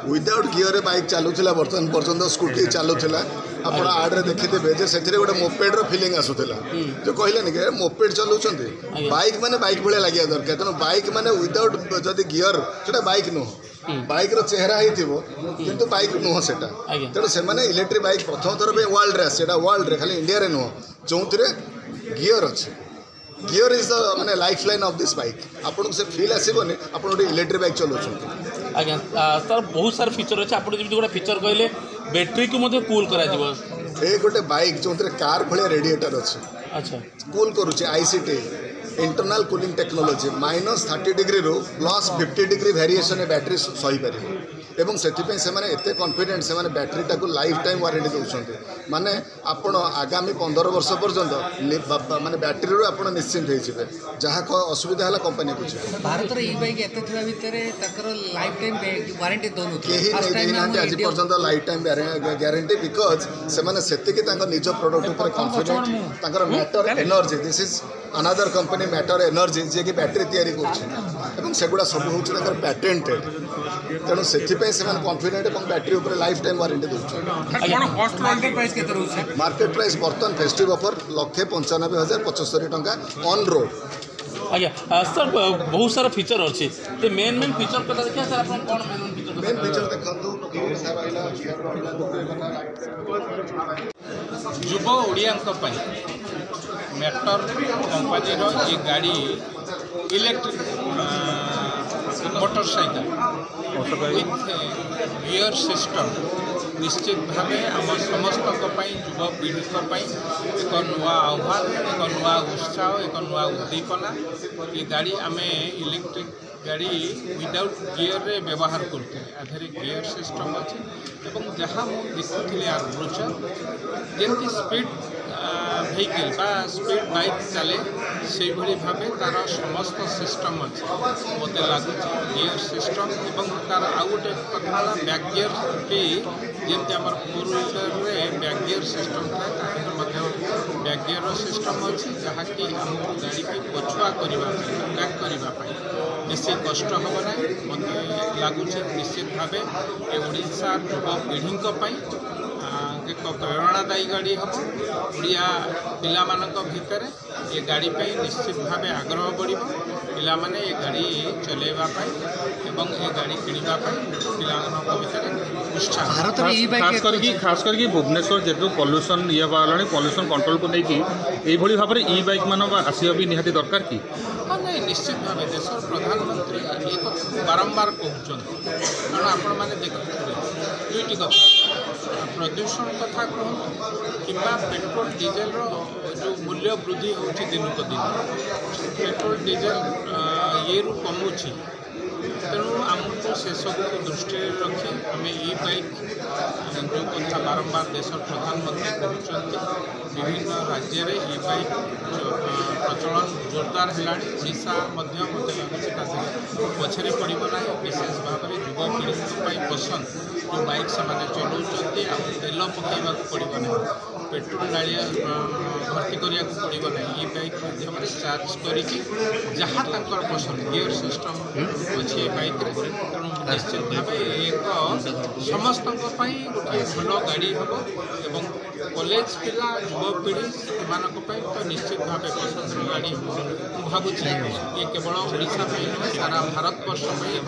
without gear bike चलूला बर्तमान पर्यटन scooty चलूला आप आड्रे देखिथे से गोटे मोपेड्र फिलिंग आसूला जो कहले कि मोपेड चलाउं बाइक मैंने बाइक भाया लगे दरकार तेणु बाइक मैंने विदाउट जदि गियर से बाइक नुह बाइक चेहरा हो बाइक नुह से तेणु से इलेक्ट्रिक बाइक प्रथम थर वर्ल्ड आसे वर्ल्ड खाली इंडिया में जो गियर अच्छे गियर इज द माने life line of this bike आपको से फील आसबनी आप इलेक्ट्रिक बाइक चलाउं आज्ञा तार बहुत सारा फीचर अच्छे आप गोटे फीचर कहले बैटेरी को कूल कर गोटे बाइक जो कार भाया रेडिएटर अच्छे अच्छा कूल करुचे ICT internal cooling technology -30 degree रू +50 डिग्री वेरिएशन बैटेरी सही पार एवं से एते कॉन्फिडेंट से बैटेरी टाक लाइफ टाइम वारंटी दौरान माने आपण आगामी 15 वर्ष पर्यंत माने बैटेरी रू आपण निश्चिंत होइजिबे जहाँ असुविधा है कंपनी बुझे भारत रे ई बाइक एते थिबा भितरे तकर लाइफ टाइम वारंटी दोनु केही नै आज पर्यंत लाइफ टाइम गारंटी बिकॉज से माने सेतिके तांको निज प्रोडक्ट ऊपर कॉन्फिडेंट तांकर Matter energy this is another company Matter energy जे कि बैटेरी तैयारी कर सेगुड़ा सब हूँ पैटेंटेड तेणु से कॉन्फिडेंट और बैटेरी उपर लाइफ टाइम वारंटी दूसरे मार्केट प्राइस बर्तमान फेस्टिव ऑफर 1,95,075 टंका ऑन रोड आज्ञा सर बहुत सारा फीचर अच्छे तो मेन फीचर कथा देखिए सर आप कौन मेन फीचर देखो युव ओडिया मैटर कंपनी ये गाड़ी electric motorcycle with gear system निश्चित भाव आम समस्त युवपीढ़ी एक नुआ आह्वान एक नुआ उत्साह एक नुआ उद्दीपना ये गाड़ी आम इलेक्ट्रिक गाड़ी विदाउट गियर रे व्यवहार करते आधे गियर सिस्टम अच्छे जहाँ मुझे देखुली यार ब्रोचर जमी स्पीड व्हीकल बा स्पीड बाइक चले से भाव तार समस्त सिस्टम अच्छे मत लगुच गियर सिस्टम और तार आउ गोटे कथा बैक गियर भी जमी आम 4 व्हीलर बैक गियर सिस्टम था बैक गियर सिस्टम अच्छी जहाँकि आमको गाड़ी की पछुआ बैक करने बेसी कष्ट हम ना मत लगुच निश्चित भाव ये ओडिशा युवपीढ़ी एक प्रेरणादायी गाड़ी हम ओडिया पिला भितर ये गाड़ी पे निश्चित भाव आग्रह बढ़ पिला माने ये गाड़ी चलेवाई एवं ये गाड़ी किणवा पिला भितर उत्साह खास करके भुवनेश्वर जेतु पॉल्यूशन ये बाला पॉल्यूशन कंट्रोल को लेकिन यही भाव में ई बाइक मान आसवा भी निहाती दरकार कि हाँ नहीं निश्चित भाव देश प्रधानमंत्री एक बारंबार कहते कारण आपण मैंने देखुए दुईट कथा प्रदूषण कथा कहतु कि पेट्रोल डीजेल जो मूल्य वृद्धि हो दिनक दिन पेट्रोल डीजेल ये कमुची तेणु आमको से सब दृष्टि रखी आम ई बाइक जो कथा बारंबार देश प्रधानमंत्री कहते विभिन्न राज्य में ई बाइक प्रचलन जोरदार है ओडिशा मत लगुच पछरे पड़ना विशेष भाव में युवपीढ़ी पसंद जो बाइक से चलाऊँ तेल पकड़ा पड़ना पेट्रोल डालिया भर्ती करने पड़ना ये बाइक माध्यम चार्ज करके जहाँ तक पसंद गियर सिस्टम अच्छे बाइक तेणु निश्चित भाव एक समस्त गोटे भल गाड़ी हम एवं कॉलेज पिला युवपीढ़ी से तो निश्चित भाव पसंद गाड़ी हम भावुँ ये केवल ओडिशा सारा भारत वर्ष एक